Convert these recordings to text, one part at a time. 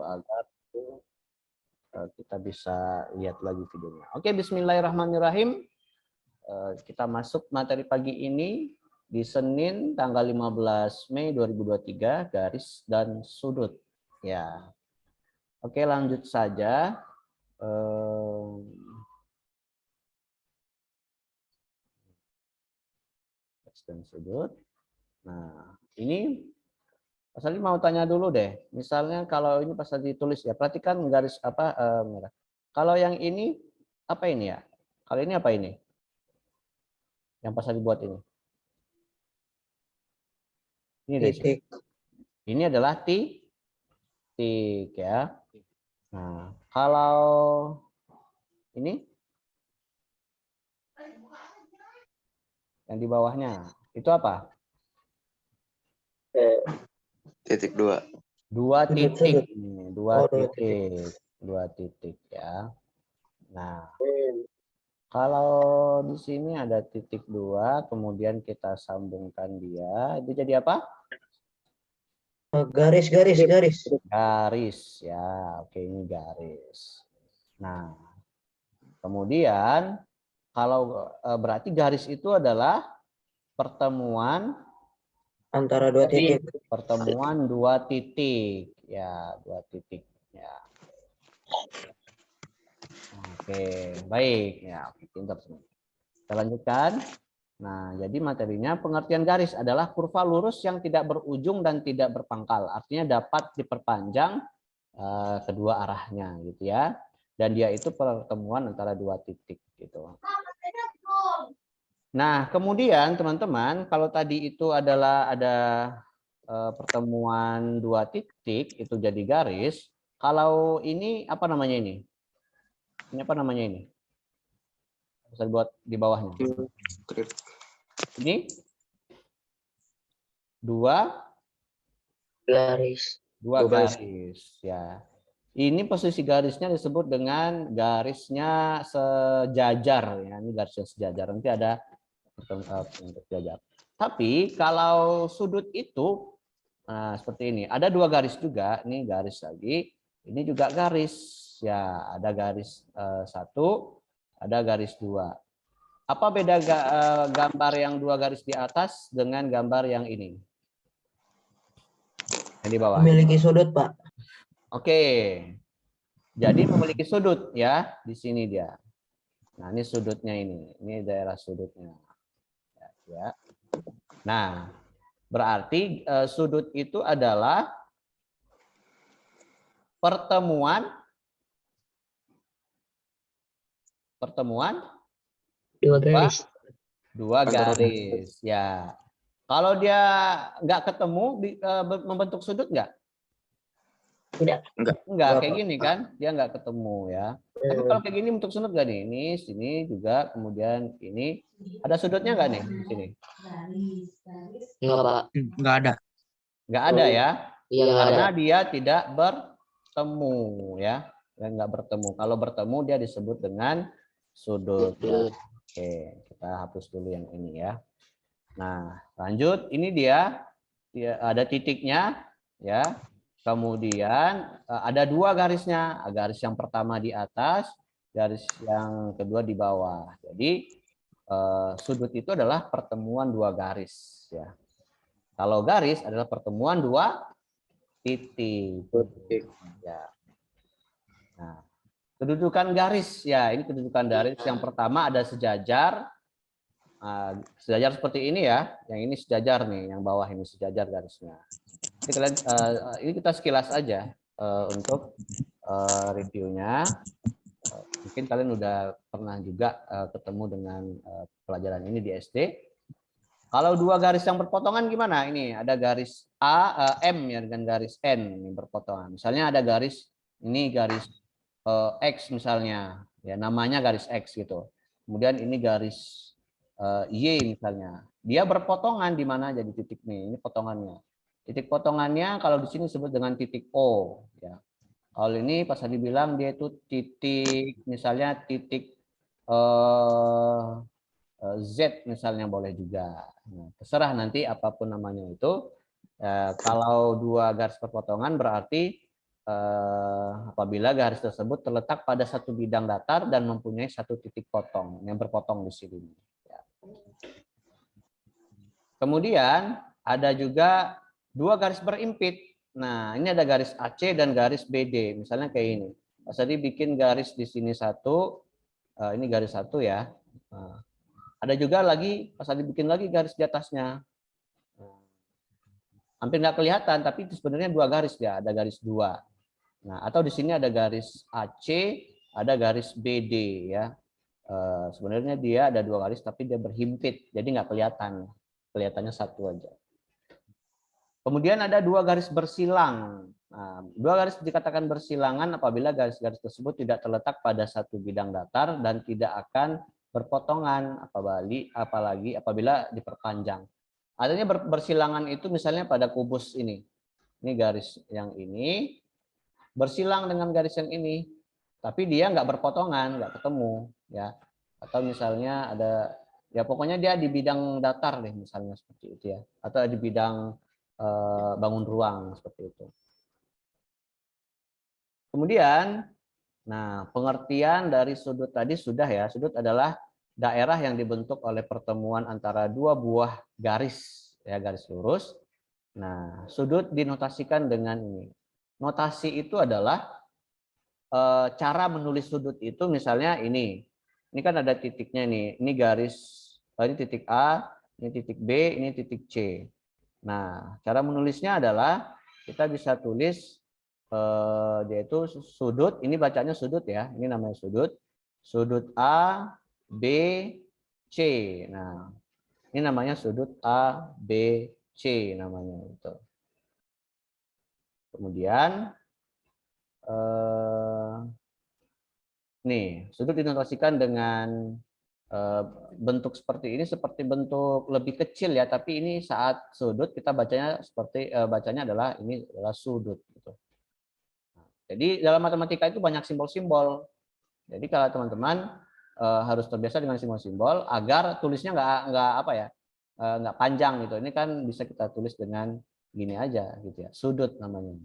agar kita bisa lihat lagi videonya. Oke, bismillahirrahmanirrahim. Kita masuk materi pagi ini di Senin tanggal 15 Mei 2023, garis dan sudut. Ya. Oke, lanjut saja. Garis dan sudut. Nah, ini Mas Ali mau tanya dulu deh. Misalnya kalau ini pas ditulis ya, perhatikan garis apa merah. Kalau yang ini apa ini ya? Kalau ini apa ini? Yang pas dibuat ini. Ini deh. Titik. Ini adalah titik ya. Nah, kalau ini yang di bawahnya itu apa? Titik 2. Dua Sudut, titik. sudut. Dua Oh, dua titik. Dua titik ya. Nah, kalau di sini ada titik 2, kemudian kita sambungkan dia, itu jadi apa? Garis. Garis ya. Oke, ini garis. Nah, kemudian kalau berarti garis itu adalah pertemuan Antara dua titik. pertemuan dua titik ya, dua titik ya. Oke, baik ya, pintar semua. Kita lanjutkan. Nah, jadi materinya pengertian garis adalah kurva lurus yang tidak berujung dan tidak berpangkal. Artinya dapat diperpanjang kedua arahnya gitu ya. Dan dia itu pertemuan antara dua titik gitu. Nah, kemudian teman-teman, kalau tadi itu adalah ada pertemuan dua titik itu jadi garis. Kalau ini apa namanya ini? Ini apa namanya ini? Bisa buat di bawahnya. Ini dua Garis. garis ya. Ini posisi garisnya disebut dengan garisnya sejajar ya. Ini garisnya sejajar. Nanti ada untuk sejajar. Tapi kalau sudut itu nah, seperti ini. Ada dua garis juga. Ini garis lagi. Ini juga garis ya. Ada garis satu, ada garis dua. Apa beda gambar yang dua garis di atas dengan gambar yang ini? Yang di bawah. Memiliki sudut, Pak. Oke. Jadi memiliki sudut ya. Di sini dia. Nah, ini sudutnya ini. Ini daerah sudutnya. Ya. Nah, berarti sudut itu adalah pertemuan dua garis ya. Kalau dia nggak ketemu membentuk sudut nggak? Enggak, kayak gini kan, dia nggak ketemu ya. Tapi kalau kayak gini bentuk sudut nggak nih? Ini sini juga, kemudian ini ada sudutnya nggak nih di sini? Enggak, Pak. Enggak ada. Nggak ada ya? Iya, enggak ada. Karena dia tidak bertemu ya, dan nggak bertemu. Kalau bertemu dia disebut dengan sudut. Ya. Oke, kita hapus dulu yang ini ya. Nah, lanjut. Ini dia ada titiknya ya. Kemudian ada dua garisnya, garis yang pertama di atas, garis yang kedua di bawah. Jadi sudut itu adalah pertemuan dua garis ya. Kalau garis adalah pertemuan dua titik. Ya. Nah, kedudukan garis ya, ini kedudukan garis. Yang pertama ada sejajar. Sejajar seperti ini ya. Yang ini sejajar nih, yang bawah ini sejajar garisnya. Ini kalian ini kita sekilas aja untuk reviewnya. Mungkin kalian udah pernah juga ketemu dengan pelajaran ini di SD. Kalau dua garis yang berpotongan gimana? Ini ada garis M ya dengan garis N ini berpotongan. Misalnya ada garis ini garis X misalnya, ya namanya garis X gitu. Kemudian ini garis Y misalnya. Dia berpotongan di mana jadi titik nih? Ini potongannya. Titik potongannya kalau di sini disebut dengan titik O. Ya. Kalau ini pas tadi bilang dia itu titik, misalnya titik Z misalnya boleh juga. Nah, terserah nanti apapun namanya itu. Kalau dua garis perpotongan berarti apabila garis tersebut terletak pada satu bidang datar dan mempunyai satu titik potong yang berpotong di sini. Ya. Kemudian ada juga dua garis berimpit. Nah, ini ada garis AC dan garis BD. Misalnya kayak ini. Mas Adi bikin garis di sini satu, ini garis satu ya. Nah, ada juga lagi, Mas Adi bikin lagi garis di atasnya. Hampir nggak kelihatan, tapi itu sebenarnya dua garis ya, ada garis dua. Nah, atau di sini ada garis AC, ada garis BD ya. Sebenarnya dia ada dua garis, tapi dia berhimpit, jadi nggak kelihatan, kelihatannya satu aja. Kemudian ada dua garis bersilang. Nah, dua garis dikatakan bersilangan apabila garis-garis tersebut tidak terletak pada satu bidang datar dan tidak akan berpotongan, apalagi apabila diperpanjang. Artinya bersilangan itu misalnya pada kubus ini. Ini garis yang ini bersilang dengan garis yang ini, tapi dia nggak berpotongan, nggak ketemu, ya. Atau misalnya ada, ya pokoknya dia di bidang datar deh, misalnya seperti itu ya. Atau di bidang bangun ruang seperti itu. Kemudian, nah pengertian dari sudut tadi sudah ya. Sudut adalah daerah yang dibentuk oleh pertemuan antara dua buah garis, ya garis lurus. Nah, sudut dinotasikan dengan ini. Notasi itu adalah cara menulis sudut itu misalnya ini. Ini kan ada titiknya nih. Ini garis, ini titik A, ini titik B, ini titik C. Nah, cara menulisnya adalah kita bisa tulis yaitu sudut, ini bacanya sudut ya. Ini namanya sudut. Sudut A, B, C. Nah, ini namanya sudut A, B, C namanya itu. Kemudian nih, sudut dinotasikan dengan bentuk seperti ini, seperti bentuk lebih kecil ya, tapi ini saat sudut kita bacanya seperti bacanya adalah ini adalah sudut gitu. Jadi dalam matematika itu banyak simbol-simbol. Jadi kalau teman-teman harus terbiasa dengan simbol-simbol agar tulisnya nggak apa ya, nggak panjang gitu. Ini kan bisa kita tulis dengan gini aja gitu ya, sudut namanya.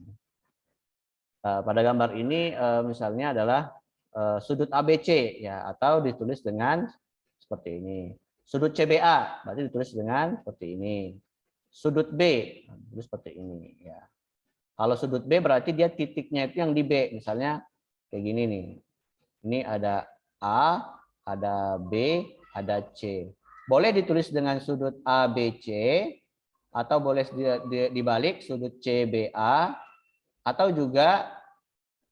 Pada gambar ini misalnya adalah sudut ABC ya, atau ditulis dengan seperti ini. Sudut CBA berarti ditulis dengan seperti ini. Sudut B ditulis seperti ini ya. Kalau sudut B berarti dia titiknya itu yang di B, misalnya kayak gini nih. Ini ada A, ada B, ada C. Boleh ditulis dengan sudut ABC atau boleh dibalik sudut CBA atau juga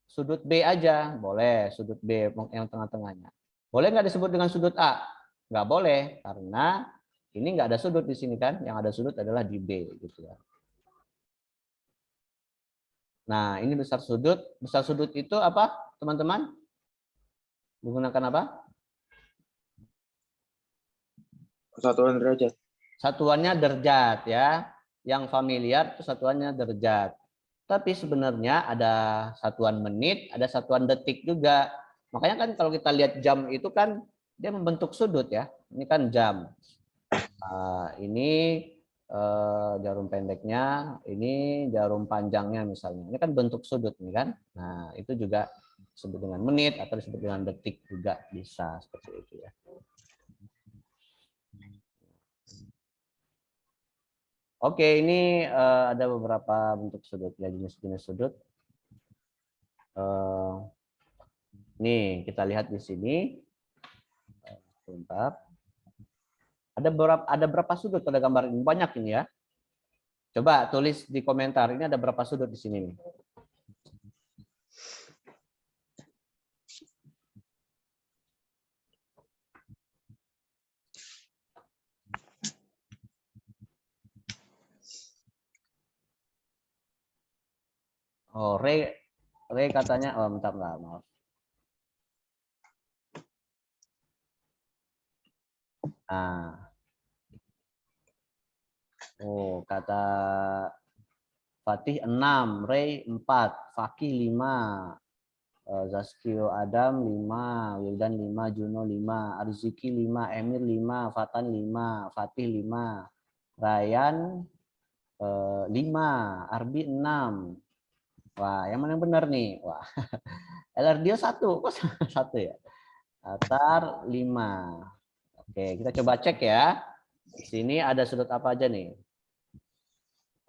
sudut B aja, boleh sudut B yang tengah-tengahnya. Boleh nggak disebut dengan sudut A? Nggak boleh, karena ini nggak ada sudut di sini kan, yang ada sudut adalah di B gitu ya. Nah, ini besar sudut. Besar sudut itu apa, teman-teman? Menggunakan apa? Satuan derajat. Satuannya derajat ya. Yang familiar itu satuannya derajat. Tapi sebenarnya ada satuan menit, ada satuan detik juga. Makanya kan kalau kita lihat jam itu kan dia membentuk sudut ya. Ini kan jam. Ini jarum pendeknya, ini jarum panjangnya misalnya. Ini kan bentuk sudut nih kan. Nah, itu juga disebut dengan menit atau disebut dengan detik juga bisa seperti itu ya. Oke, ini ada beberapa bentuk sudut ya, jenis-jenis sudut. Nih, kita lihat di sini. Sebentar. Ada berapa sudut pada gambar ini? Banyak ini ya. Coba tulis di komentar, ini ada berapa sudut di sini nih? Oh, Ray katanya, oh bentar, maaf. Nah. Oh, kata Fatih 6, Ray 4, Fakih 5, Zaskio Adam 5, Wildan 5, Juno 5, Arziki 5, Emir 5, Fatan 5, Fatih 5, Ryan 5, Arbi 6, Wah, yang mana yang benar nih? Wah, LRDIO 1. Kok 1 ya? Datar 5. Oke, kita coba cek ya. Di sini ada sudut apa aja nih?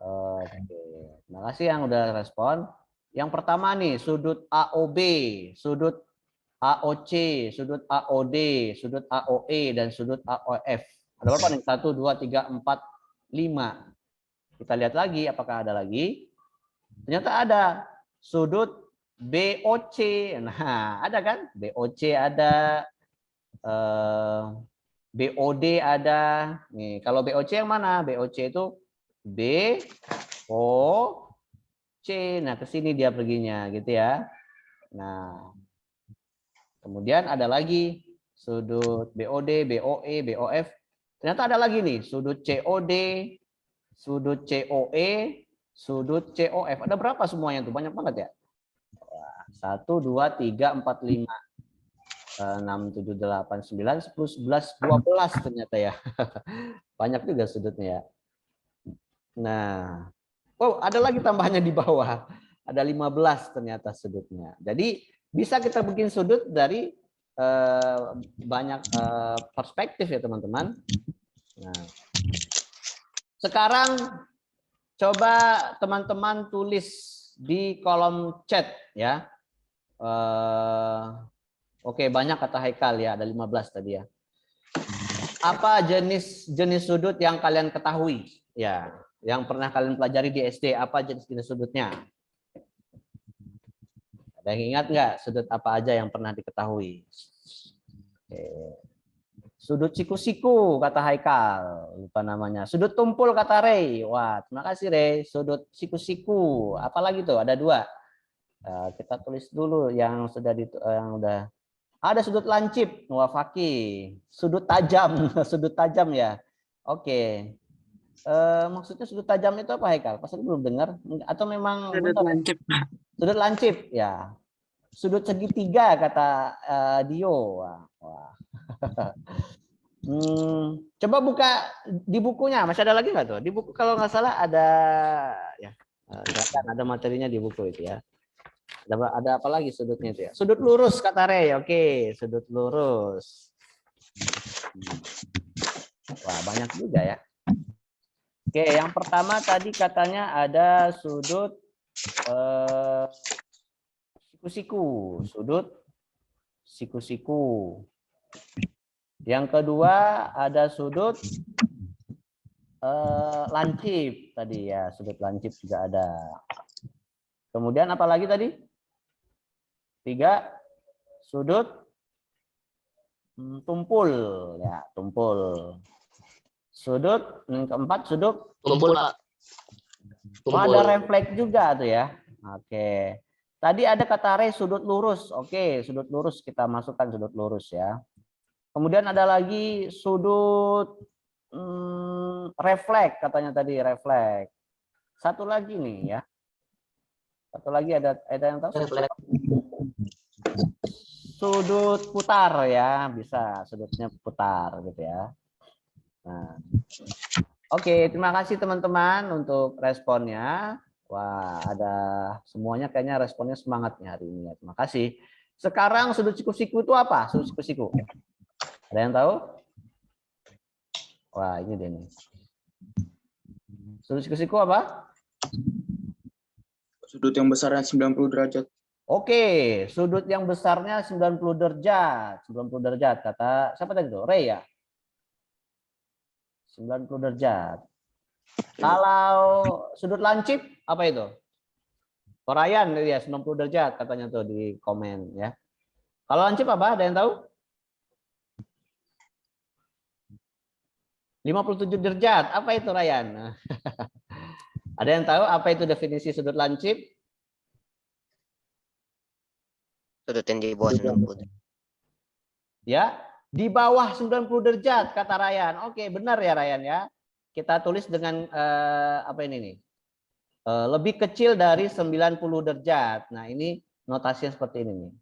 Oke, terima kasih yang udah respon. Yang pertama nih, sudut AOB, sudut AOC, sudut AOD, sudut AOE, dan sudut AOF. Ada berapa nih? 1, 2, 3, 4, 5. Kita lihat lagi, apakah ada lagi? Ternyata ada sudut BOC. Nah, ada kan? BOC ada, BOD ada. Nih, kalau BOC yang mana? BOC itu B, O, C. Nah, ke sini dia perginya gitu ya. Nah, kemudian ada lagi sudut BOD, BOE, BOF. Ternyata ada lagi nih, sudut COD, sudut COE, sudut COF. Ada berapa semuanya tuh? Banyak banget ya. 1, 2, 3, 4, 5, 6, 7, 8, 9, 10, 11, 12 ternyata ya. Banyak juga sudutnya ya. Nah, oh ada lagi tambahannya di bawah. Ada 15 ternyata sudutnya. Jadi bisa kita bikin sudut dari banyak perspektif ya teman-teman. Nah, sekarang coba teman-teman tulis di kolom chat ya. Oke, banyak kata Haikal ya, ada 15 tadi ya. Apa jenis sudut yang kalian ketahui? Ya, yang pernah kalian pelajari di SD, apa jenis sudutnya? Ada yang ingat nggak sudut apa aja yang pernah diketahui? Oke. Sudut siku-siku kata Haikal, lupa namanya. Sudut tumpul kata Rey. Wah, terima kasih Rey. Sudut siku-siku. Apalagi tuh? Ada 2. Kita tulis dulu yang sudah yang udah. Ada sudut lancip, wah Faki. Sudut tajam, sudut tajam ya. Oke. Maksudnya sudut tajam itu apa Haikal? Pas belum dengar atau memang Sudut lancip. Sudut lancip ya. Sudut segitiga kata Dio. Wah. Coba buka di bukunya. Masih ada lagi nggak tuh? Di buku kalau nggak salah ada ya. Ada materinya di buku itu ya. Ada apa lagi sudutnya itu ya? Sudut lurus kata Rey. Oke, sudut lurus. Wah, banyak juga ya. Oke, yang pertama tadi katanya ada sudut siku-siku, sudut siku-siku. Yang kedua ada sudut lancip tadi ya, sudut lancip juga ada. Kemudian apa lagi tadi? 3, sudut tumpul ya, tumpul. Sudut yang keempat sudut Tumpul, Pak. Oh, ada refleks juga tuh ya. Oke. Tadi ada kata Re sudut lurus. Oke, sudut lurus kita masukkan sudut lurus ya. Kemudian ada lagi sudut refleks katanya tadi refleks. Satu lagi nih ya. Satu lagi ada yang tahu? Sudut putar ya, bisa sudutnya putar gitu ya. Nah. Oke, terima kasih teman-teman untuk responnya. Wah, ada semuanya kayaknya responnya semangat nih hari ini ya. Terima kasih. Sekarang sudut siku-siku itu apa? Sudut siku-siku. Ada yang tahu? Wah, ini dia nih. Sudut siku-siku apa? Sudut yang besarnya 90 derajat. Oke, sudut yang besarnya 90 derajat. 90 derajat kata siapa tadi itu? Ray ya? 90 derajat. Kalau sudut lancip apa itu? Korean ya 90 derajat katanya tuh di komen ya. Kalau lancip apa? Ada yang tahu? 57 derajat. Apa itu Ryan? Ada yang tahu apa itu definisi sudut lancip? Sudut yang di bawah 90. Ya, di bawah 90 derajat kata Ryan. Oke, benar ya Ryan ya. Kita tulis dengan apa ini nih? Lebih kecil dari 90 derajat. Nah, ini notasinya seperti ini nih.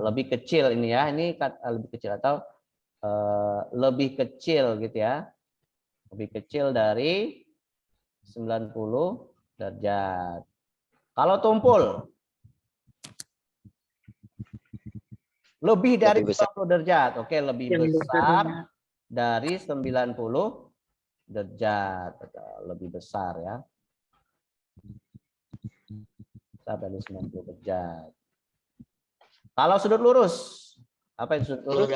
Lebih kecil ini ya. Ini lebih kecil atau lebih kecil gitu ya. Lebih kecil dari 90 derajat. Kalau tumpul lebih dari Lebih besar. 90 derajat. Oke, lebih Yang besar dari 90 derajat. Lebih besar ya. Besar dari 90 derajat. Kalau sudut lurus, apa itu sudut lurus?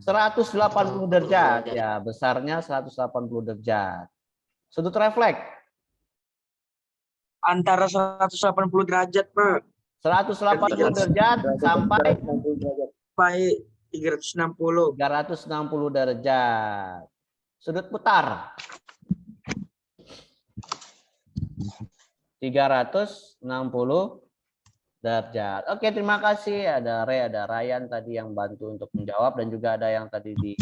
180 derajat. Ya, besarnya 180 derajat. Sudut refleks Antara 180 derajat, Pak. 180 derajat sampai Sampai 360. 360 derajat. Sudut putar 360 derajat. Oke, terima kasih. Ada Ryan tadi yang bantu untuk menjawab, dan juga ada yang tadi di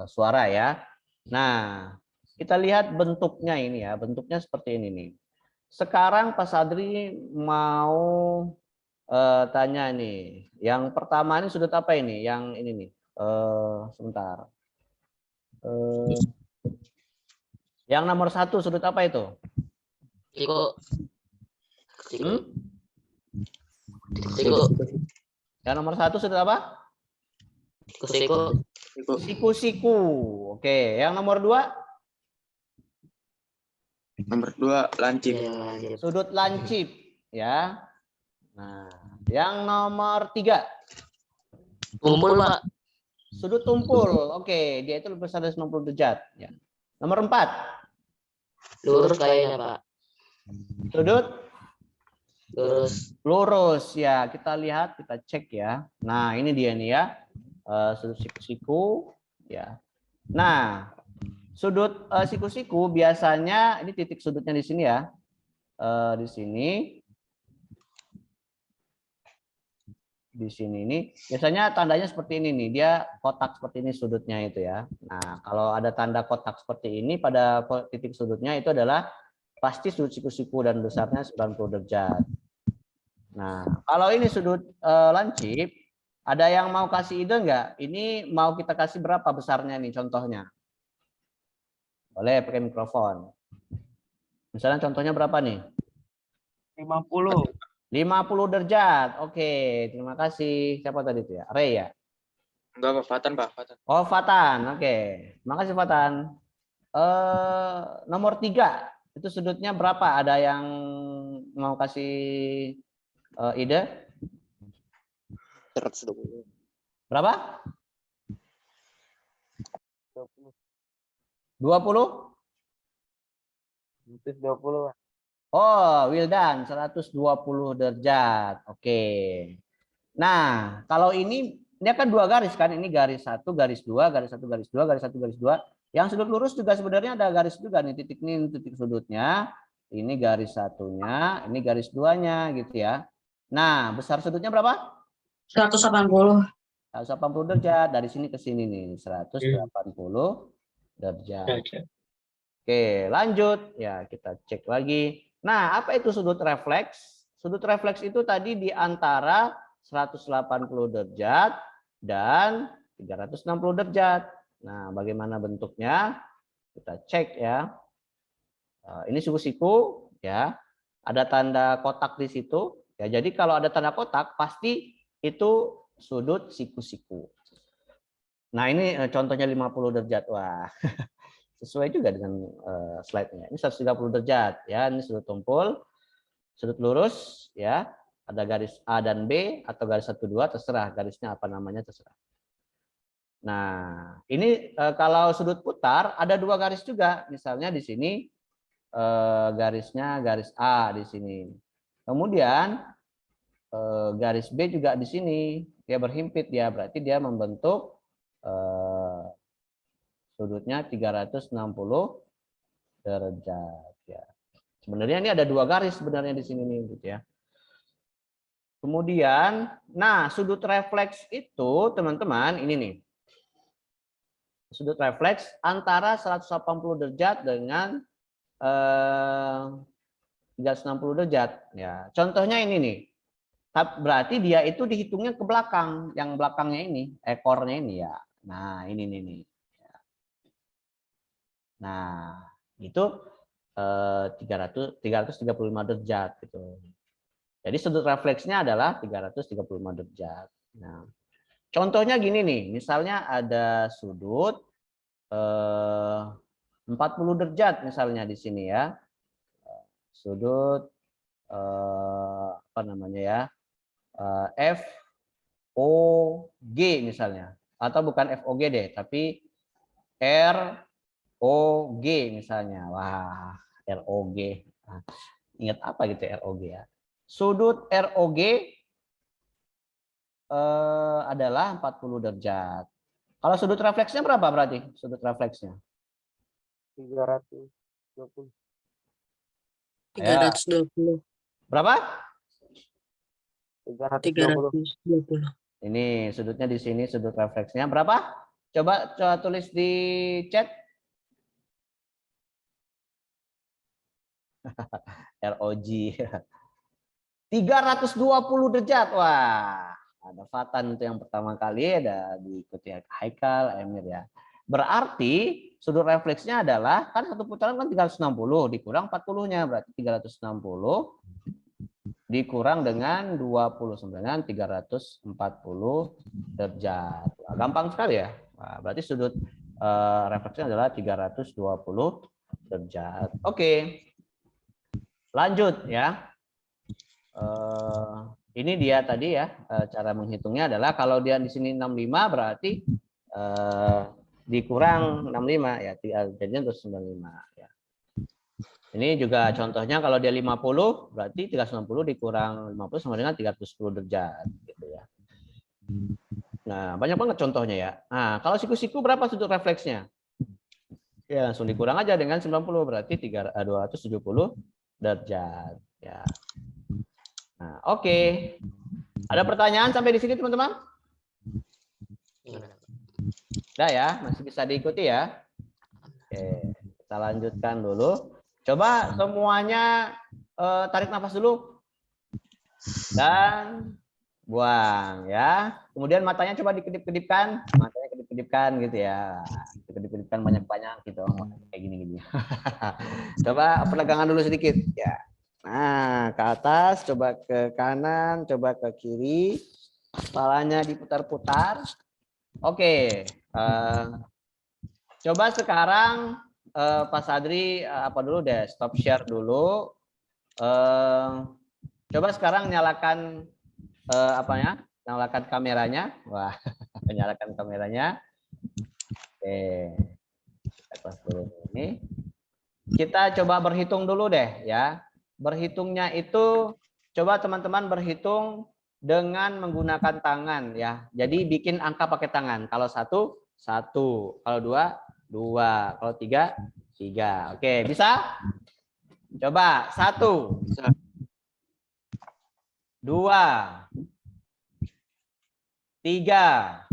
suara ya. Nah, kita lihat bentuknya ini ya. Bentuknya seperti ini nih. Sekarang Pak Sadri mau tanya nih. Yang pertama ini sudut apa ini? Yang ini nih. Sebentar. Yang nomor 1 sudut apa itu? Siku. Yang nomor 1 sudut apa? Siku. Siku-siku. Oke, yang nomor 2? Nomor 2 lancip. Sudut lancip ya. Nah, yang nomor 3? Tumpul, Pak. Sudut tumpul. Oke, dia itu lebih besar dari 90 derajat ya. Nomor 4? Lurus kayaknya, Pak. Sudut Lurus. lurus ya. Kita lihat, kita cek ya. Nah, ini dia nih ya. Sudut siku-siku ya. Nah, sudut siku-siku biasanya ini titik sudutnya di sini ya. Di sini. Di sini ini biasanya tandanya seperti ini nih, dia kotak seperti ini sudutnya itu ya. Nah, kalau ada tanda kotak seperti ini pada titik sudutnya itu adalah pasti sudut siku-siku dan besarnya 90 derajat. Nah, kalau ini sudut lancip, ada yang mau kasih ide enggak? Ini mau kita kasih berapa besarnya nih contohnya? Boleh pakai mikrofon. Misalnya contohnya berapa nih? 50. 50 derajat. Oke, terima kasih. Siapa tadi itu ya? Ray ya? Enggak, Pak. Fatan, Pak. Fatan. Oh, Fatan. Oke. Terima kasih, Fatan. Nomor 3. Itu sudutnya berapa? Ada yang mau kasih ide? 120. Berapa? 20? 20, Pak. Oh, Wildan, 120 derajat. Oke. Nah, kalau ini kan 2 garis kan, ini garis 1, garis 2, garis 1, garis 2, garis 1, garis 2. Yang sudut lurus juga sebenarnya ada garis juga nih, titik ini titik sudutnya. Ini garis 1-nya, ini garis 2-nya gitu ya. Nah, besar sudutnya berapa? 180. 180 derajat, dari sini ke sini nih, 180 derajat. Oke, lanjut. Ya, kita cek lagi. Nah, apa itu sudut refleks? Sudut refleks itu tadi di antara 180 derajat dan 360 derajat. Nah, bagaimana bentuknya? Kita cek ya. Ini siku-siku ya. Ada tanda kotak di situ. Ya, jadi kalau ada tanda kotak pasti itu sudut siku-siku. Nah, ini contohnya 50 derajat. Wah. Sesuai juga dengan slide-nya. Ini 130 derajat ya, ini sudut tumpul, sudut lurus ya, ada garis A dan B atau garis 1 2 terserah garisnya apa namanya terserah. Nah, ini kalau sudut putar ada 2 garis juga. Misalnya di sini garisnya garis A di sini. Kemudian garis B juga di sini. Dia berhimpit ya, berarti dia membentuk sudutnya 360 derajat ya. Sebenarnya ini ada 2 garis sebenarnya di sini nih gitu ya. Kemudian, nah sudut refleks itu teman-teman ini nih. Sudut refleks antara 180 derajat dengan 360 derajat ya. Contohnya ini nih. Berarti dia itu dihitungnya ke belakang, yang belakangnya ini, ekornya ini ya. Nah, ini nih. Nah, itu 335 derajat gitu. Jadi sudut refleksnya adalah 335 derajat. Nah, contohnya gini nih, misalnya ada sudut 40 derajat misalnya di sini ya. Sudut apa namanya ya? FOG misalnya. Atau bukan FOG deh, tapi ROG misalnya. Wah, ROG. Nah, ingat apa gitu ROG ya? Sudut ROG adalah 40 derajat. Kalau sudut refleksnya berapa berarti? Sudut refleksnya? 320. Ya. 320. Berapa? 320. Ini sudutnya di sini, sudut refleksnya berapa? Coba tulis di chat. ROG. 320 derajat. Wah, ada Fatan itu yang pertama kali, ada diikuti Haikal, Emir ya. Berarti sudut refleksnya adalah kan satu putaran kan 360 dikurang 40-nya berarti 360 dikurang dengan 29 340 derajat. Wah, gampang sekali ya. Wah, berarti sudut refleksnya adalah 320 derajat. Oke. Lanjut ya. Ini dia tadi ya, cara menghitungnya adalah kalau dia di sini 65 berarti dikurang 65 ya, jadinya terus 95 ya. Ini juga contohnya kalau dia 50 berarti 390 dikurang 50 sama dengan 310 derajat gitu ya. Nah, banyak banget contohnya ya. Nah, kalau siku-siku berapa sudut refleksnya? Ya, langsung dikurang aja dengan 90 berarti 270 derajat ya. Nah, oke. Ada pertanyaan sampai di sini teman-teman? Udah ya, masih bisa diikuti ya. Oke, kita lanjutkan dulu. Coba semuanya tarik nafas dulu. Dan buang ya. Kemudian matanya coba dikedip-kedipkan, matanya kedip-kedipkan gitu ya. Kedip-kedipkan banyak-banyak gitu, kayak gini-gini. Coba peregangan dulu sedikit ya. Nah, ke atas, coba ke kanan, coba ke kiri. Kepalanya diputar-putar. Oke. Coba sekarang Pak Sadri apa dulu deh, stop share dulu. Coba sekarang nyalakan nyalakan kameranya. Wah, nyalakan kameranya. Oke. Kita close dulu ini. Kita coba berhitung dulu deh ya. Berhitungnya itu coba teman-teman berhitung dengan menggunakan tangan ya. Jadi bikin angka pakai tangan. Kalau 1, kalau 2, kalau 3, 3. Oke, bisa? Coba 1, 2, 3.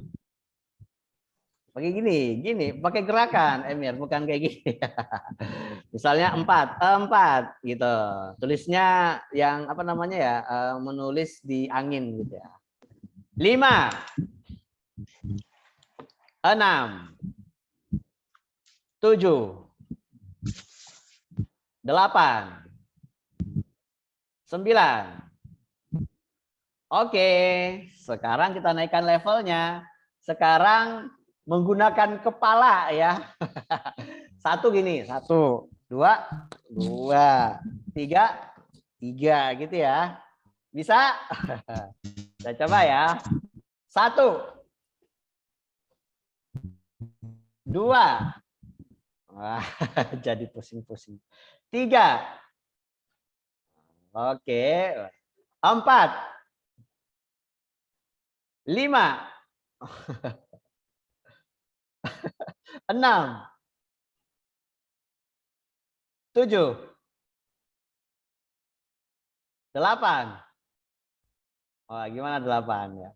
Pakai gini, pakai gerakan, Emir, bukan kayak gini. Misalnya 4 gitu. Tulisnya yang apa namanya ya, menulis di angin gitu ya. 5, 6, 7, 8, 9. Oke, sekarang kita naikkan levelnya. Sekarang menggunakan kepala ya. 1 gini, 1, 2, 2, 3, 3 gitu ya. Bisa? Kita coba ya. 1, 2. Wah, jadi pusing-pusing. 3. Oke. 4. 5. 6. 7. 8. Wah, gimana 8 ya?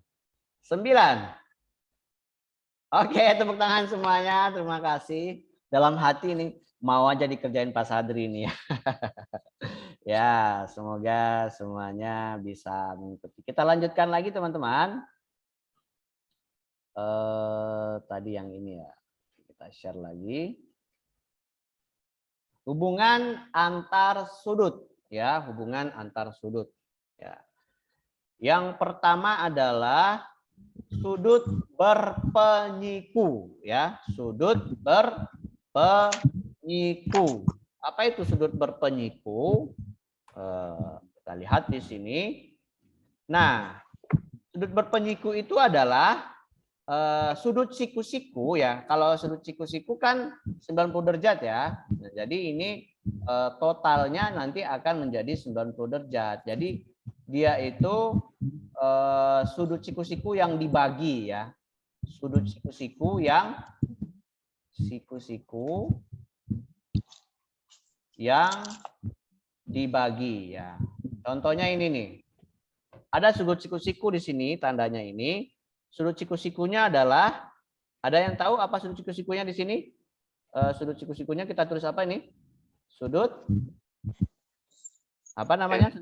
9. Oke, tepuk tangan semuanya. Terima kasih. Dalam hati ini mau aja dikerjain Pak Sadri ini ya. Ya, semoga semuanya bisa mengikuti. Kita lanjutkan lagi teman-teman. Tadi yang ini ya. Kita share lagi. hubungan antar sudut ya, hubungan antar sudut ya. Yang pertama adalah sudut berpenyiku ya, sudut berpenyiku. Apa itu sudut berpenyiku? Kita lihat di sini. Nah, sudut berpenyiku itu adalah sudut siku-siku ya. Kalau sudut siku-siku kan 90 derajat ya. Nah, jadi ini totalnya nanti akan menjadi 90 derajat. Jadi dia itu sudut siku-siku yang dibagi ya. Sudut siku-siku yang dibagi ya. Contohnya ini nih. Ada sudut siku-siku di sini, tandanya ini. Sudut siku-sikunya adalah, ada yang tahu apa sudut siku-sikunya di sini? Sudut siku-sikunya kita tulis apa ini? Sudut apa namanya?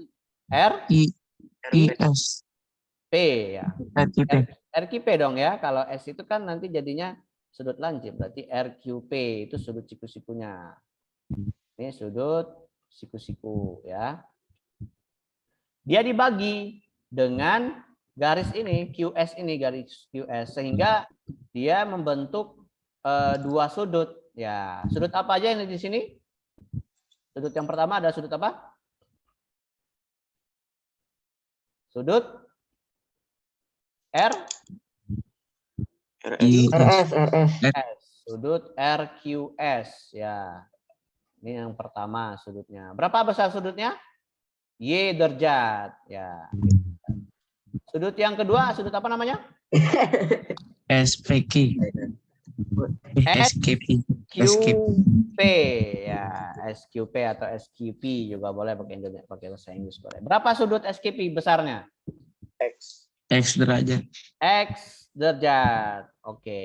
IS. P ya. RQP dong ya. Kalau S itu kan nanti jadinya sudut lancip. Berarti RQP itu sudut siku-sikunya. Ini sudut siku-siku ya. Dia dibagi dengan garis ini, QS ini, garis QS, sehingga dia membentuk dua sudut ya. Sudut apa aja yang di sini? Sudut yang pertama ada sudut apa? Sudut sudut RQS ya. Ini yang pertama sudutnya. Berapa besar sudutnya? Y derajat ya. Sudut yang kedua, sudut apa namanya? SPK. SKP. SQP ya, SQP atau SQP juga boleh pakai Indonesia, pakai bahasa Inggris boleh. Berapa sudut SQP besarnya? X derajat. X derajat. Oke.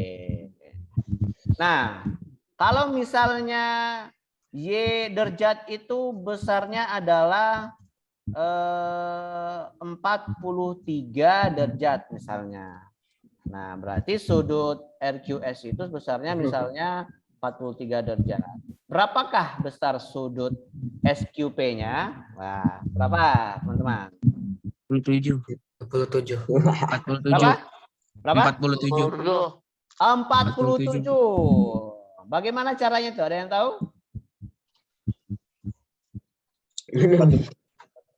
Nah, kalau misalnya Y derajat itu besarnya adalah 43 derajat misalnya. Nah, berarti sudut RQS itu besarnya misalnya 43 derajat. Berapakah besar sudut SQP-nya? Wah, berapa, teman-teman? 47. 27. 47. Berapa? 47. 47. Bagaimana caranya itu? Ada yang tahu?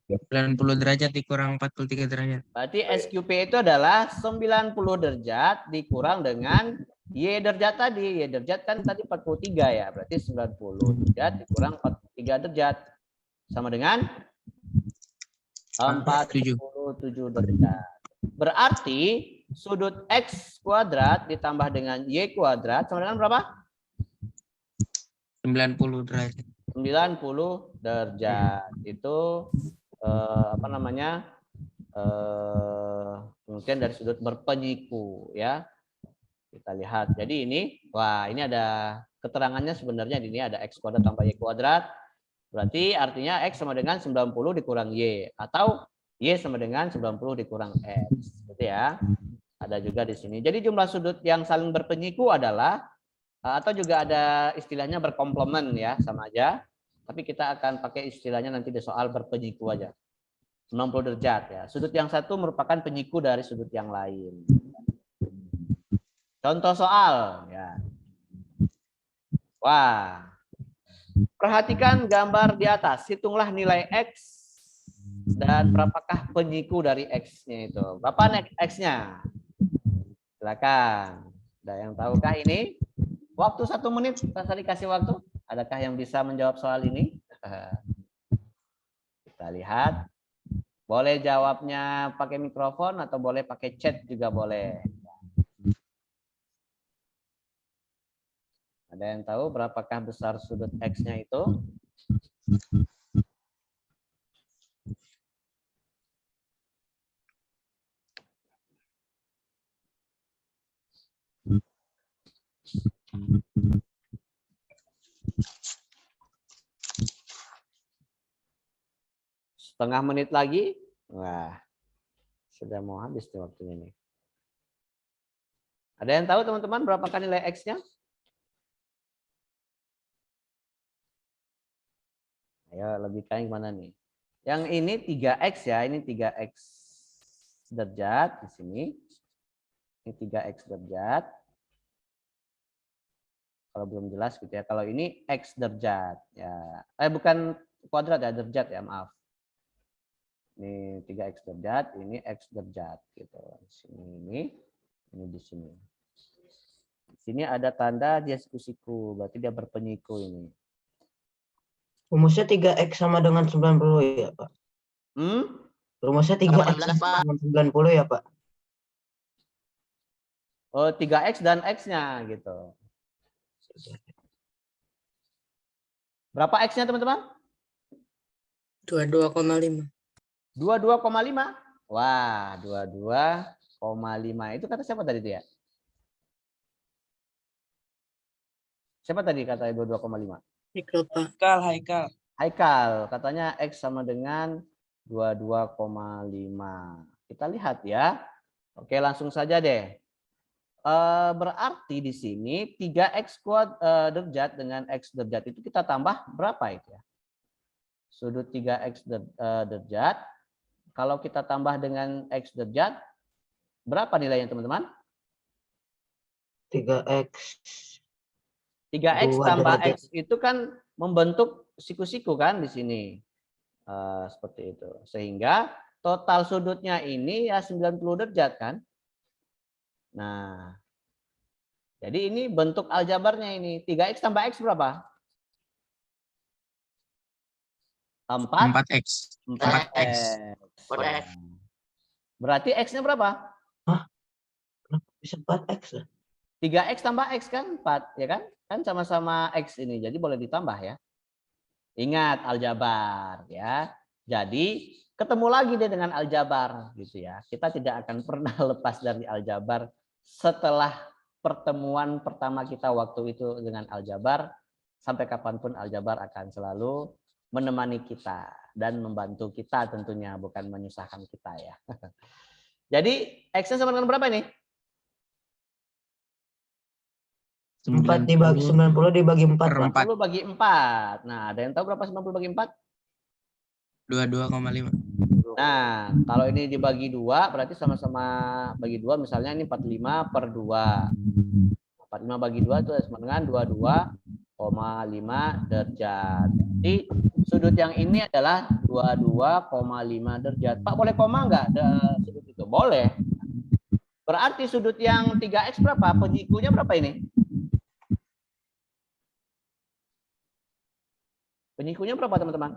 90 derajat dikurang 43 derajat. Berarti SQP itu adalah 90 derajat dikurang dengan Y derajat tadi. Y derajat kan tadi 43 ya. Berarti 90 derajat dikurang 43 derajat. Sama dengan 47 derajat. Berarti sudut X kuadrat ditambah dengan Y kuadrat sama dengan berapa? 90 derajat. 90 derajat. Itu apa namanya? Kemudian dari sudut berpenyiku ya. Kita lihat. Jadi ini, wah ini ada keterangannya sebenarnya di ini ada X kuadrat tambah Y kuadrat. Berarti artinya X sama dengan 90 dikurang Y. Atau Y sama dengan 90 dikurang X. Gitu ya. Ada juga di sini. Jadi jumlah sudut yang saling berpenyiku adalah, atau juga ada istilahnya berkomplement ya, sama aja. Tapi kita akan pakai istilahnya nanti di soal berpenyiku aja. 90 derajat ya. Sudut yang satu merupakan penyiku dari sudut yang lain. Contoh soal ya. Wah. Perhatikan gambar di atas. Hitunglah nilai X dan berapakah penyiku dari X-nya itu. Berapa X-nya? Silakan. Ada yang tahukah ini? Waktu 1 menit, saya dikasih waktu. Adakah yang bisa menjawab soal ini? Kita lihat. Boleh jawabnya pakai mikrofon atau boleh pakai chat juga boleh. Ada yang tahu berapakah besar sudut X-nya itu? Setengah menit lagi. Wah, sudah mau habis nih waktunya nih. Ada yang tahu teman-teman berapakah nilai X-nya? ya logika yang mana nih? Yang ini 3x ya, ini 3x derajat di sini. Ini 3x derajat. Kalau belum jelas gitu ya. Kalau ini x derajat ya. Bukan kuadrat ya, derajat ya, maaf. Ini 3x derajat, ini x derajat gitu. Di sini ini di sini. Di sini ada tanda dia siku-siku, berarti dia berpenyiku ini. Rumusnya 3x sama dengan 90 ya, Pak? Rumusnya 3x 18, Pak. sama 90 ya, Pak? Oh, 3x dan x-nya gitu. Berapa x-nya teman-teman? 22,5. 22,5. Wah, 22,5. Itu kata siapa tadi itu ya? Siapa tadi kata 22,5? Haikal. Haikal, katanya X sama dengan 22,5. Kita lihat ya. Oke, langsung saja deh. Berarti di sini 3x derajat dengan x derajat itu kita tambah berapa itu ya? Sudut 3x derajat. Kalau kita tambah dengan x derajat, berapa nilainya teman-teman? 3x 3x Dua tambah derajat. x itu kan membentuk siku-siku kan di sini. Seperti itu. Sehingga total sudutnya ini ya 90 derajat kan. Nah, jadi ini bentuk aljabarnya ini. 3x tambah x berapa? 4x. 4x. 4x. Berarti x-nya berapa? bisa 4x lah. 3x tambah x kan 4, ya kan? Kan sama-sama x ini, jadi boleh ditambah ya. Ingat aljabar ya. Jadi ketemu lagi deh dengan aljabar gitu ya. Kita tidak akan pernah lepas dari aljabar setelah pertemuan pertama kita waktu itu dengan aljabar. Sampai kapanpun aljabar akan selalu menemani kita dan membantu kita tentunya, bukan menyusahkan kita ya. Jadi x-nya sama dengan berapa ini? 4 dibagi 90 dibagi 4, Pak. 90 bagi 4. Nah, ada yang tahu berapa 90 bagi 4? 22,5. Nah, kalau ini dibagi 2 berarti sama-sama bagi 2, misalnya ini 45 per 2. 45 bagi 2 itu sama dengan 22,5 derajat. Jadi sudut yang ini adalah 22,5 derajat. Pak, boleh koma enggak sudut itu? Boleh. Berarti sudut yang 3x berapa? Penyikunya berapa ini? Penyikunya berapa teman-teman?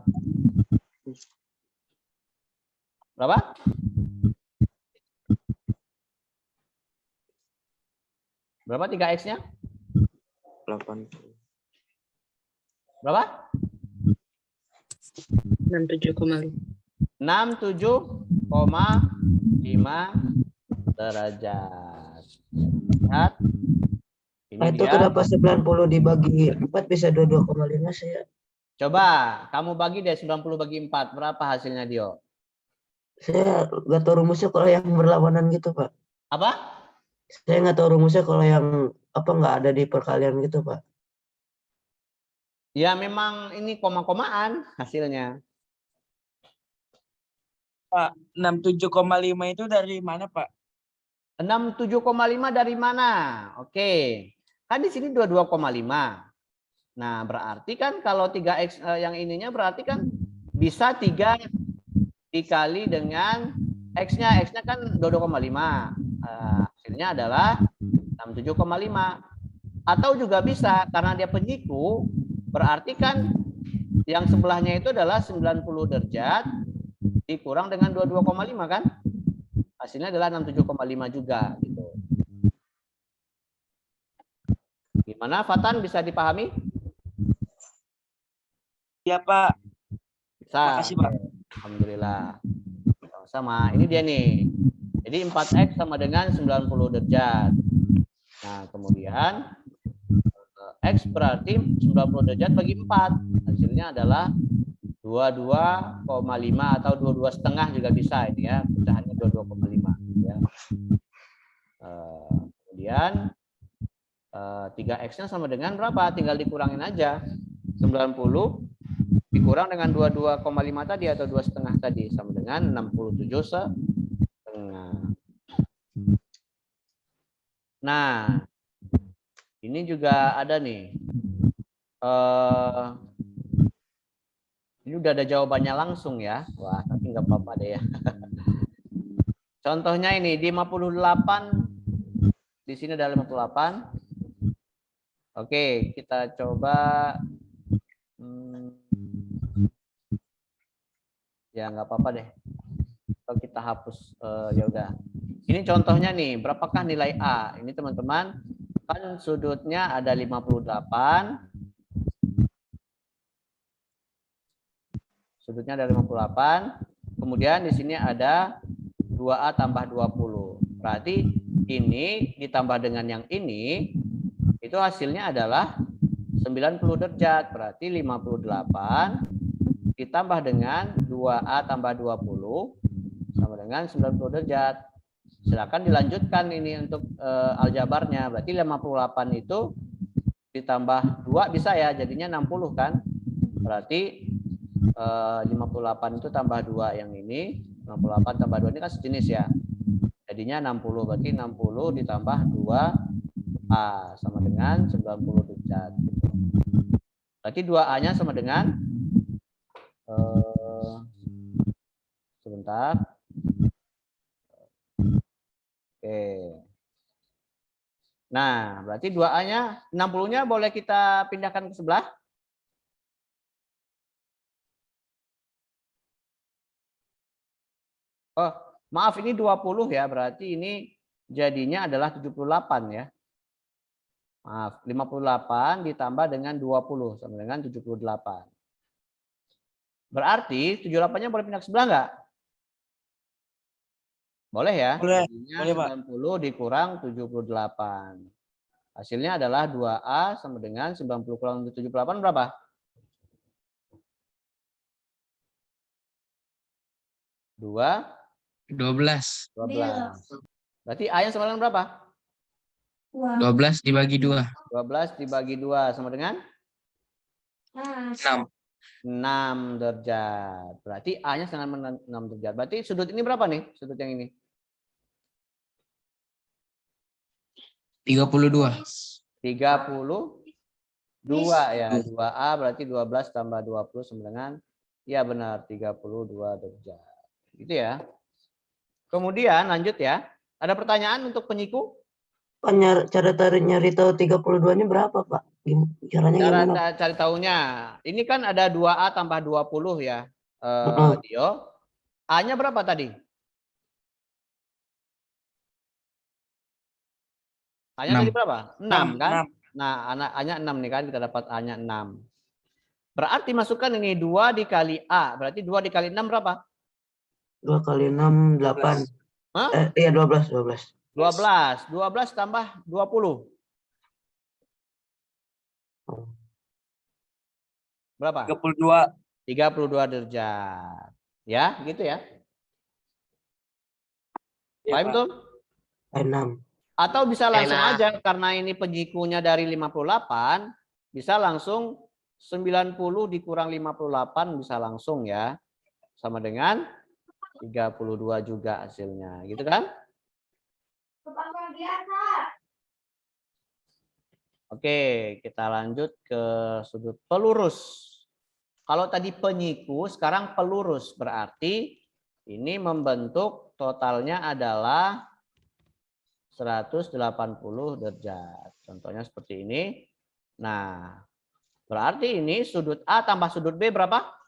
Berapa? Berapa 3x-nya? 8. Berapa? 67,5. 67,5 derajat. Lihat. Ini Itu dia. kenapa 90 dibagi 4 bisa 22,5 saya? Coba kamu bagi deh 90 bagi 4. Berapa hasilnya, Dio? Saya nggak tahu rumusnya kalau yang berlawanan gitu, Pak. Apa? Saya nggak tahu rumusnya kalau yang nggak ada di perkalian gitu, Pak. Ya memang ini koma-komaan hasilnya. Pak, 67,5 itu dari mana, Pak? 67,5 dari mana? Oke. Kan di sini 22,5. Nah, berarti kan kalau 3x yang ininya berarti kan bisa 3 dikali dengan x-nya. X-nya kan 22,5. Hasilnya adalah 67,5. Atau juga bisa karena dia penyiku, berarti kan yang sebelahnya itu adalah 90 derajat dikurang dengan 22,5 kan? Hasilnya adalah 67,5 juga gitu. Gimana Fatan, bisa dipahami? Iya, Pak. Bisa. Makasih, Pak. Alhamdulillah. Sama. Ini dia nih. Jadi 4x sama dengan 90 derajat. Nah, kemudian x berarti 90 derajat bagi 4. Hasilnya adalah 22,5 atau 22,5 juga bisa ini ya. Pecahannya 22,5 ya. Kemudian 3x-nya sama dengan berapa? Tinggal dikurangin aja. 90 dikurang dengan 22,5 tadi atau 2,5 tadi sama dengan 67,5. Nah, ini juga ada nih. Ini udah ada jawabannya langsung ya. Wah, tapi nggak apa-apa deh ya. Contohnya ini di 58. Di sini ada 58. Oke, kita coba. Ya nggak apa-apa deh. Atau kita hapus. Ya udah. Ini contohnya nih. Berapakah nilai A? Ini teman-teman. Kan sudutnya ada 58. Sudutnya ada 58. Kemudian di sini ada 2A tambah 20. Berarti ini ditambah dengan yang ini, itu hasilnya adalah 90 derajat. Berarti 58 ditambah dengan 2A tambah 20 sama dengan 90 derajat. Silakan dilanjutkan ini untuk aljabarnya. Berarti 58 itu ditambah 2 bisa ya, jadinya 60 kan. Berarti 58 itu tambah 2 yang ini, 68 tambah 2 ini kan sejenis ya. Jadinya 60, berarti 60 ditambah 2A sama dengan 90 derajat. Berarti 2A-nya sama dengan sebentar. Oke. Nah, berarti 2A-nya 60-nya boleh kita pindahkan ke sebelah. Oh, maaf ini 20 ya, berarti ini jadinya adalah 78 ya. Maaf, 58 ditambah dengan 20 sama dengan 78. Berarti 78-nya boleh pindah ke sebelah enggak? Boleh ya? Boleh. Jadinya Boleh, Pak. 90 dikurang 78. Hasilnya adalah 2A sama dengan 90 kurang 78 berapa? 12. 12. Berarti A-nya sama dengan berapa? 12 dibagi 2. 12 dibagi 2 sama dengan 6. 6 derajat. Berarti A-nya sama dengan 6 derajat. Berarti sudut ini berapa nih? Sudut yang ini? 32. 32 ya. 2A berarti 12 tambah 20 sama dengan, ya benar, 32 derajat. Gitu ya. Kemudian lanjut ya. Ada pertanyaan untuk penyiku? Pak, cara nyari tahu 32-nya berapa, Pak? Caranya gimana? Cara cari tahunya. Ini kan ada 2A tambah 20 ya. Dio. A-nya berapa tadi? A-nya tadi berapa? 6 kan? 6. Nah, A-nya 6 nih kan, kita dapat A-nya 6. Berarti masukkan ini 2 dikali A. Berarti 2 dikali 6 berapa? 2 kali 6, 8. Hah? Iya, 12. 12. 12 tambah 20. Berapa? 32. 32 derajat. Ya, gitu ya. Paham tuh? 6. Atau bisa langsung Enak. aja karena ini penyikunya dari 58, bisa langsung 90 dikurang 58 bisa langsung ya. Sama dengan 32 juga hasilnya, gitu kan? Oke, kita lanjut ke sudut pelurus. Kalau tadi penyiku, sekarang pelurus. Berarti ini membentuk totalnya adalah 180 derajat. Contohnya seperti ini. Nah, berarti ini sudut A tambah sudut B berapa?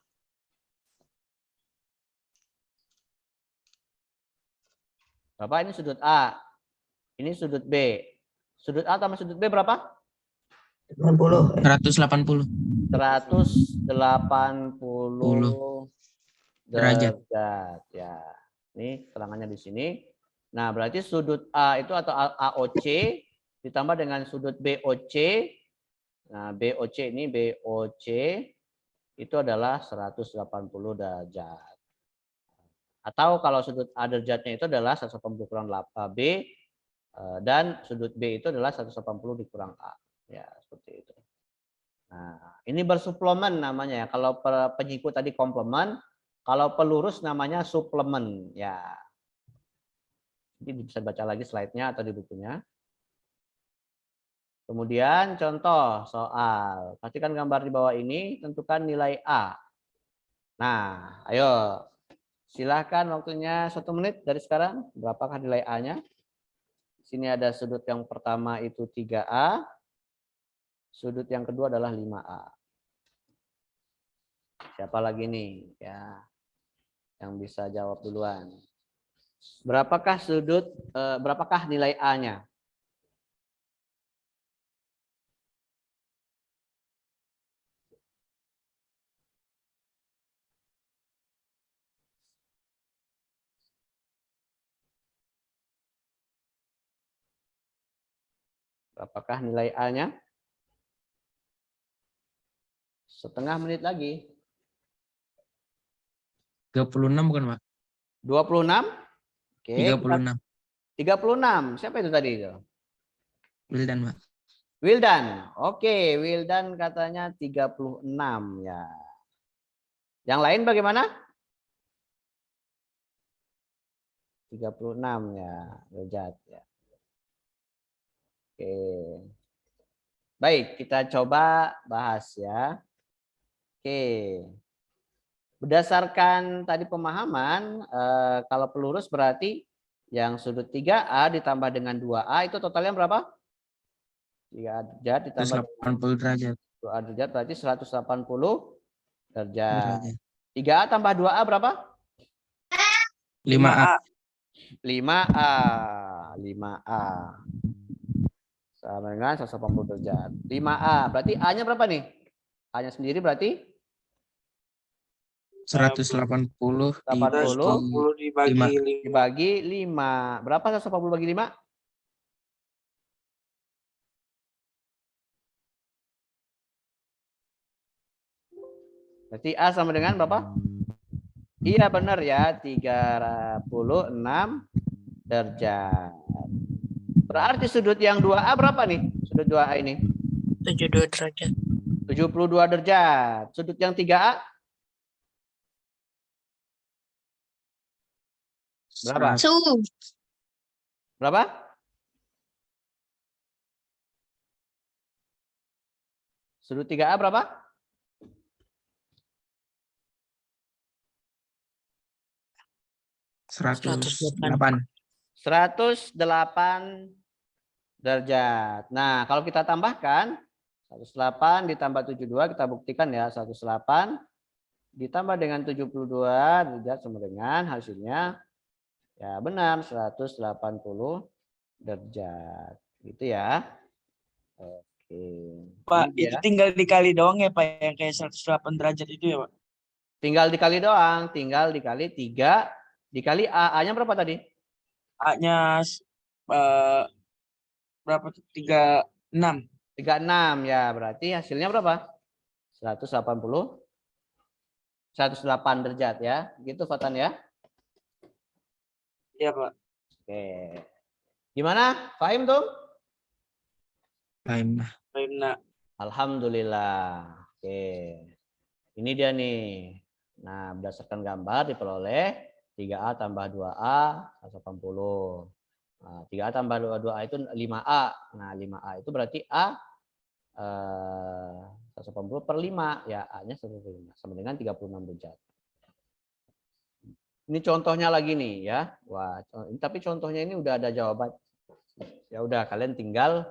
Berapa ini sudut A? Ini sudut B. Sudut A tambah sudut B berapa? 90. 180. 180 derajat. ya. Ini keterangannya di sini. Nah, berarti sudut A itu atau AOC ditambah dengan sudut BOC. Nah, BOC ini BOC itu adalah 180 derajat. Atau kalau sudut A derajatnya itu adalah 180 kurang B dan sudut B itu adalah 180 dikurang A. Ya, seperti itu. Nah, ini bersuplemen namanya ya. Kalau penyiku tadi komplement, kalau pelurus namanya suplemen ya. Jadi bisa baca lagi slide-nya atau di bukunya. Kemudian contoh soal. Perhatikan gambar di bawah ini, tentukan nilai A. Nah, ayo. Silahkan waktunya 1 menit dari sekarang. Berapakah nilai A-nya? Sini ada sudut yang pertama itu 3A. Sudut yang kedua adalah 5A. Siapa lagi nih ya yang bisa jawab duluan? Berapakah nilai A-nya? Berapakah nilai A-nya? Setengah menit lagi. 36 bukan, Pak? 26? Oke. 36. 36. Siapa itu tadi itu? Wildan, Pak. Wildan. Oke, Wildan katanya 36 ya. Yang lain bagaimana? 36 ya, derajat ya. Oke. Baik, kita coba bahas ya. Oke. Berdasarkan tadi pemahaman, kalau pelurus berarti yang sudut 3A ditambah dengan 2A itu totalnya berapa? 3 derajat ditambah 180 derajat. 2A derajat berarti 180 derajat. Derajat. 3A tambah 2A berapa? 5A. 5A. 5A. Sama dengan 180 derajat. 5A. Berarti A-nya berapa nih? A-nya sendiri berarti 180 80 dibagi 5. dibagi 5. Berapa 180 bagi 5? Berarti A sama dengan berapa? Iya benar ya, 36 derajat. Berarti sudut yang 2A berapa nih? Sudut 2A ini? 72 derajat. 72 derajat. Sudut yang 3A? Berapa? Berapa? Sudut 3A berapa? 108. 108 derajat. Nah, kalau kita tambahkan 108 ditambah 72 kita buktikan ya, 108 ditambah dengan 72 derajat sama dengan hasilnya ya benar 180 derajat. Gitu ya. Oke. Pak, Ini itu dia. tinggal dikali doang ya Pak, yang kayak 108 derajat itu ya Pak? Tinggal dikali doang, tinggal dikali 3 dikali A. A-nya berapa tadi? A-nya berapa tuh? 36. 36 ya, berarti hasilnya berapa? 180 108 derajat ya. Gitu Fatan ya. Iya Pak. Oke. Gimana? Fahim tuh? Fahim. Nah, Alhamdulillah. Oke. Ini dia nih. Nah, berdasarkan gambar diperoleh 3A tambah 2A 180. Nah, 3A tambah 2A itu 5A. Nah, 5A itu berarti A 180 per 5. Ya, A-nya 1,5 sama dengan 36 derajat. Ini contohnya lagi nih ya. Wah, tapi contohnya ini udah ada jawaban. Ya udah, kalian tinggal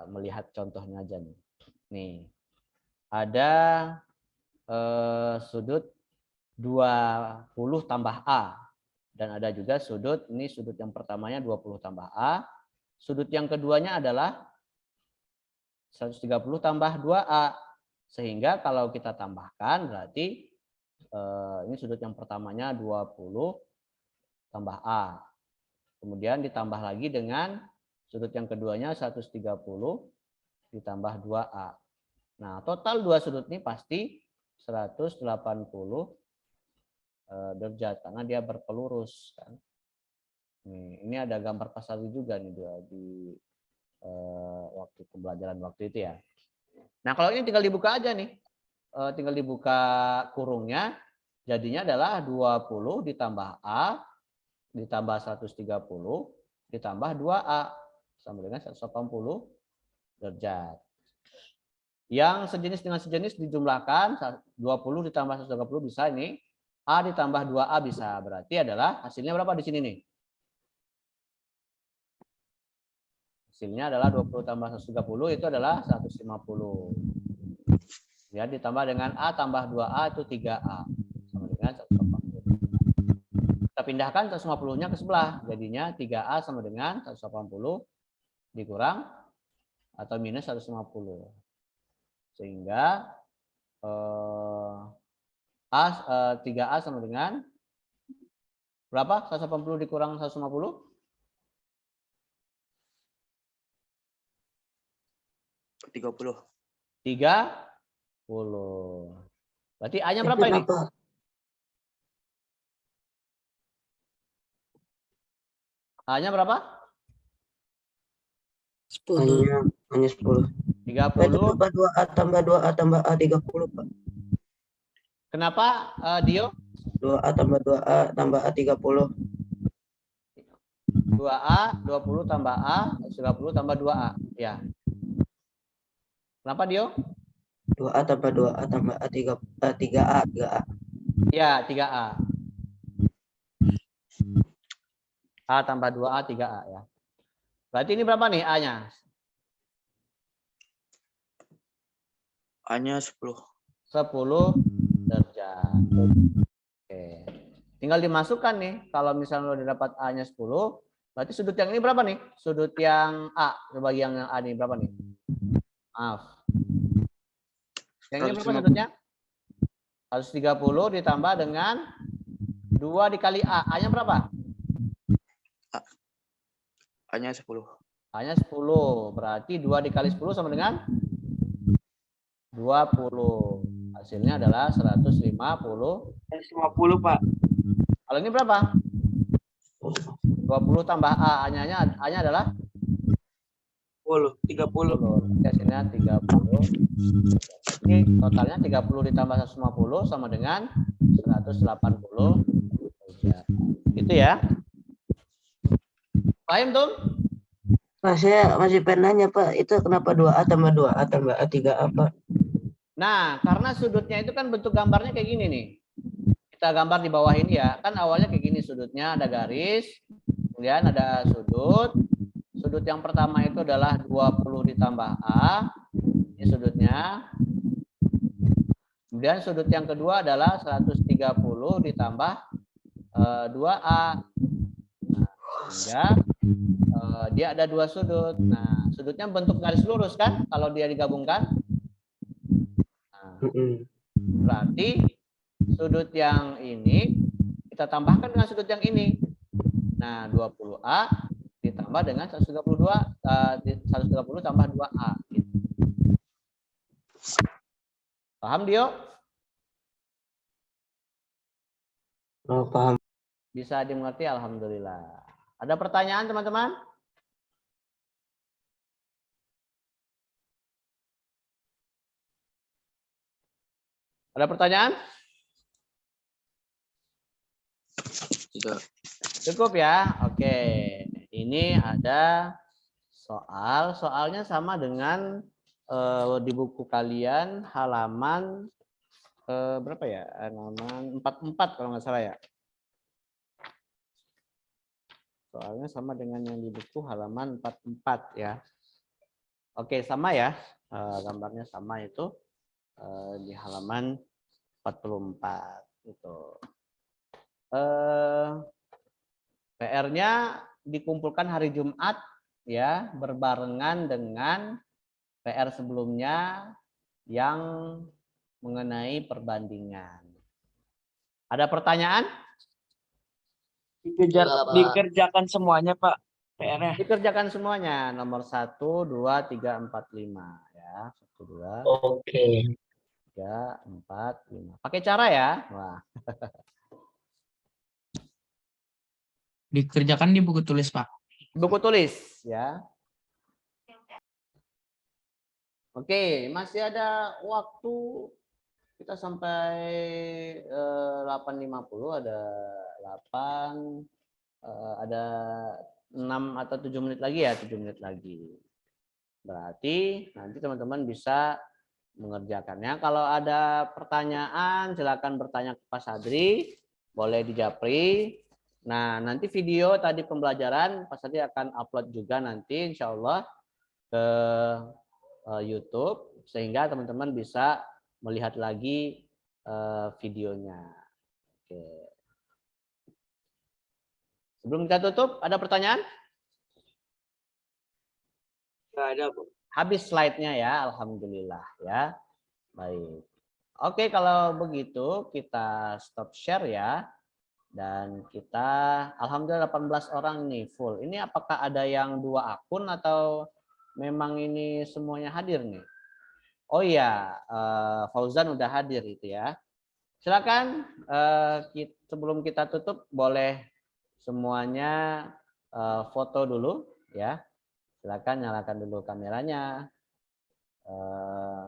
melihat contohnya aja nih. Nih, ada sudut 20 tambah A. Dan ada juga sudut, ini sudut yang pertamanya 20 tambah A. Sudut yang keduanya adalah 130 tambah 2A. Sehingga kalau kita tambahkan berarti ini sudut yang pertamanya 20 tambah A. Kemudian ditambah lagi dengan sudut yang keduanya 130 ditambah 2A. Nah, total dua sudut ini pasti 180 derajat karena dia berpelurus kan. Nih, ini ada gambar pasal juga nih di waktu pembelajaran waktu itu ya. Nah, kalau ini tinggal dibuka aja nih. Tinggal dibuka kurungnya. Jadinya adalah 20 ditambah A ditambah 130 ditambah 2A sama dengan 180 derajat. Yang sejenis dengan sejenis dijumlahkan 20 ditambah 130 bisa ini. A ditambah 2A bisa. Berarti adalah hasilnya berapa di sini nih? Hasilnya adalah 20 tambah 130 itu adalah 150. Ya, ditambah dengan A tambah 2A itu 3A. Sama dengan 180. Kita pindahkan 150-nya ke sebelah. Jadinya 3A sama dengan 180 dikurang atau minus 150. Sehingga 3A sama dengan berapa? 180 dikurang 150? 30. 30. Berarti A-nya berapa ini? Kenapa? A-nya berapa? 10. Hanya 10. 30. Tambah 2A tambah 2A tambah A 30, Pak. Kenapa Dio? 2A tambah 2A tambah A 30. 2A, 20 tambah A, 30 tambah 2A. Ya. Kenapa Dio? 2A tambah 2A tambah A 3A. Ya, 3A. A tambah 2A, 3A ya. Berarti ini berapa nih A-nya? A-nya 10. 10 derajat. Oke. Tinggal dimasukkan nih. Kalau misalnya lo dapat A-nya 10, berarti sudut yang ini berapa nih? Sudut yang A, bagi yang A ini berapa nih? Maaf. Yang ini berapa 150. sudutnya? 130 ditambah dengan 2 dikali A. A-nya berapa? A-nya 10. A-nya 10. Berarti 2 dikali 10 sama dengan 20. Hasilnya adalah 150. 50, Pak. Kalau ini berapa? 20 tambah A. A-nya adalah 30. Hasilnya 30. Ini totalnya 30 ditambah 150 sama dengan 180. Gitu ya. Paham tuh? Pak, saya masih pengen nanya, Pak. Itu kenapa 2A tambah 2A tambah A 3A, Pak? Nah, karena sudutnya itu kan bentuk gambarnya kayak gini nih. Kita gambar di bawah ini ya. Kan awalnya kayak gini sudutnya ada garis. Kemudian ada sudut. Sudut yang pertama itu adalah 20 ditambah A. Ini sudutnya. Kemudian sudut yang kedua adalah 130 ditambah 2A. Nah, sehingga dia ada dua sudut. Nah, sudutnya bentuk garis lurus kan kalau dia digabungkan. Nah, berarti sudut yang ini kita tambahkan dengan sudut yang ini. Nah, 20A ditambah dengan 130 tambah 2A. Gitu. Paham, Dio? Oh, paham. Bisa dimengerti, alhamdulillah. Ada pertanyaan, teman-teman? Ada pertanyaan? Tidak. Cukup ya. Oke. Ini ada soal. Soalnya sama dengan di buku kalian halaman berapa ya? Halaman 44 kalau nggak salah ya. Soalnya sama dengan yang di buku halaman 44 ya. Oke, sama ya. Gambarnya sama itu di halaman 44 itu. PR-nya dikumpulkan hari Jumat ya, berbarengan dengan PR sebelumnya yang mengenai perbandingan. Ada pertanyaan? Dikerjakan semuanya, Pak. PR-nya. Dikerjakan semuanya. Nomor 1, 2, 3, 4, 5 ya. 1, 2, Oke. 3, 4, 5. Pakai cara ya. Wah. Dikerjakan di buku tulis, Pak. Buku tulis ya. Oke, masih ada waktu kita sampai 8.50, ada 8, ada 6 atau 7 menit lagi ya, 7 menit lagi. Berarti nanti teman-teman bisa mengerjakannya. Kalau ada pertanyaan, silakan bertanya ke Pak Sadri, boleh di Japri. Nah, nanti video tadi pembelajaran Pak Sadri akan upload juga nanti insya Allah ke YouTube, sehingga teman-teman bisa melihat lagi videonya. Oke. Sebelum kita tutup, ada pertanyaan? Nggak ada, Bu. Habis slide-nya ya, alhamdulillah ya. Baik. Oke, kalau begitu kita stop share ya. Dan kita alhamdulillah 18 orang nih full. Ini apakah ada yang 2 akun atau memang ini semuanya hadir nih? Oh iya, Fauzan udah hadir itu ya. Silakan sebelum kita tutup boleh semuanya foto dulu ya. Silakan nyalakan dulu kameranya.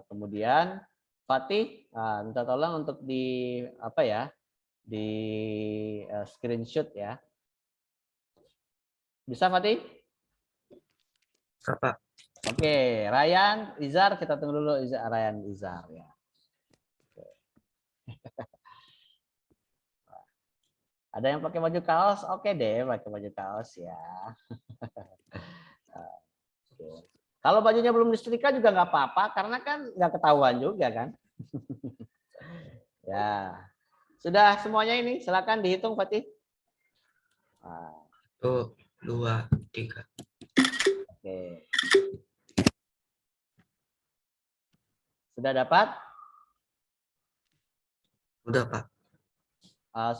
Kemudian Fatih minta tolong untuk di apa ya, di screenshot ya. Bisa Fatih? Pak. Oke, Ryan, Izar, kita tunggu dulu Ryan, Izar ya. Ada yang pakai baju kaos? Oke deh, pakai baju kaos ya. Kalau bajunya belum disetrika juga nggak apa-apa, karena kan nggak ketahuan juga kan. Ya, sudah semuanya ini. Silakan dihitung, Fatih. 1, 2, 3. Oke. Sudah dapat? Udah, Pak.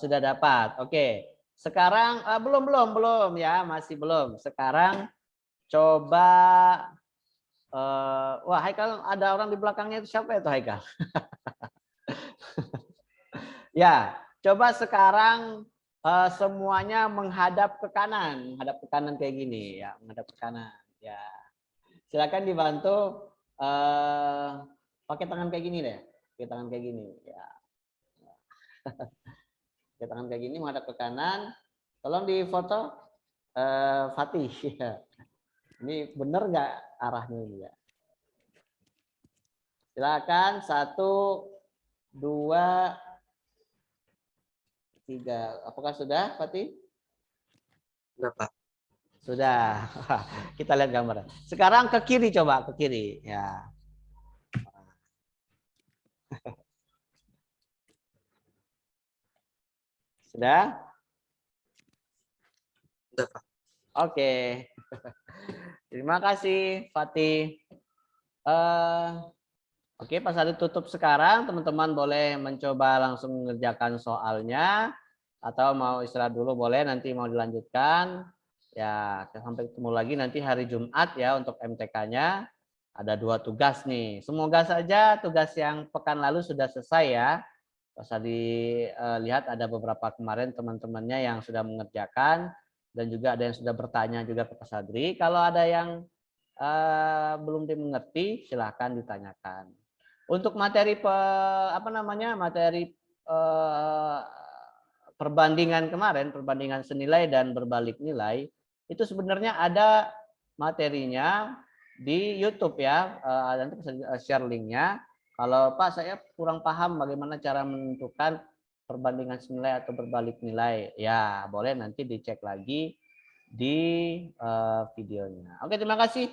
Sudah dapat. Oke. Sekarang belum ya, masih belum. Sekarang coba wah, Haikal, ada orang di belakangnya itu siapa itu Haikal? Ya, coba sekarang semuanya menghadap ke kanan kayak gini ya, menghadap ke kanan. Ya, silakan dibantu pakai tangan kayak gini deh, pakai tangan kayak gini. Ya, pakai tangan kayak gini menghadap ke kanan. Tolong difoto Fatih. Ini bener nggak arahnya ini ya? Silakan 1, 2, 3. Apakah sudah, Fatih? Udah, Pak. Sudah. Kita lihat gambar. Sekarang ke kiri, coba ke kiri. Ya. Sudah? Udah, Pak. Oke. Terima kasih, Fatih. Oke, pas ada tutup sekarang, teman-teman boleh mencoba langsung mengerjakan soalnya, atau mau istirahat dulu boleh, nanti mau dilanjutkan. Ya, sampai ketemu lagi nanti hari Jumat ya untuk MTK-nya. Ada 2 tugas nih. Semoga saja tugas yang pekan lalu sudah selesai ya. Bisa dilihat ada beberapa kemarin teman-temannya yang sudah mengerjakan, dan juga ada yang sudah bertanya juga ke Pak Sadri. Kalau ada yang belum dimengerti, silahkan ditanyakan. Untuk materi materi perbandingan kemarin, perbandingan senilai dan berbalik nilai, itu sebenarnya ada materinya di YouTube ya. Nanti bisa share linknya. Kalau Pak, saya kurang paham bagaimana cara menentukan perbandingan senilai atau berbalik nilai. Ya, boleh nanti dicek lagi di videonya. Oke, terima kasih.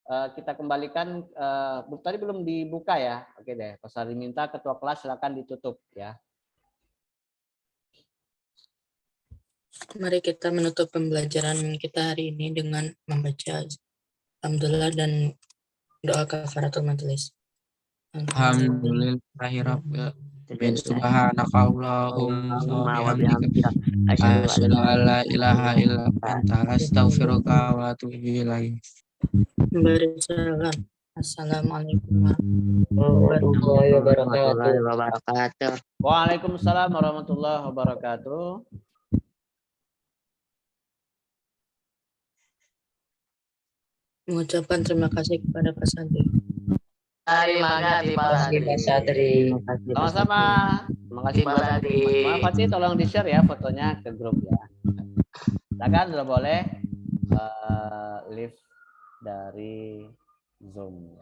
Kita kembalikan, tadi belum dibuka ya. Oke deh, Pak Sari minta ketua kelas silakan ditutup ya. Mari kita menutup pembelajaran kita hari ini dengan membaca Alhamdulillah dan doa kafaratul majelis. Alhamdulillahirabbil alamin. Subhanakallahumma wa bihamdika Asyhadu asyhadu an la ilaha illa anta astaghfiruka wa atubu ilaik. Beri salam. Assalamualaikum warahmatullahi Warahmatullahi wabarakatuh. wabarakatuh. Waalaikumsalam warahmatullahi wabarakatuh. Mengucapkan terima kasih kepada Pak Sandi. Terima kasih Pak Terima kasih Pak Satri. Sama-sama. Terima kasih Pak buat Satri. Fatih, tolong di-share ya fotonya ke grup ya. Silakan sudah boleh live dari Zoom.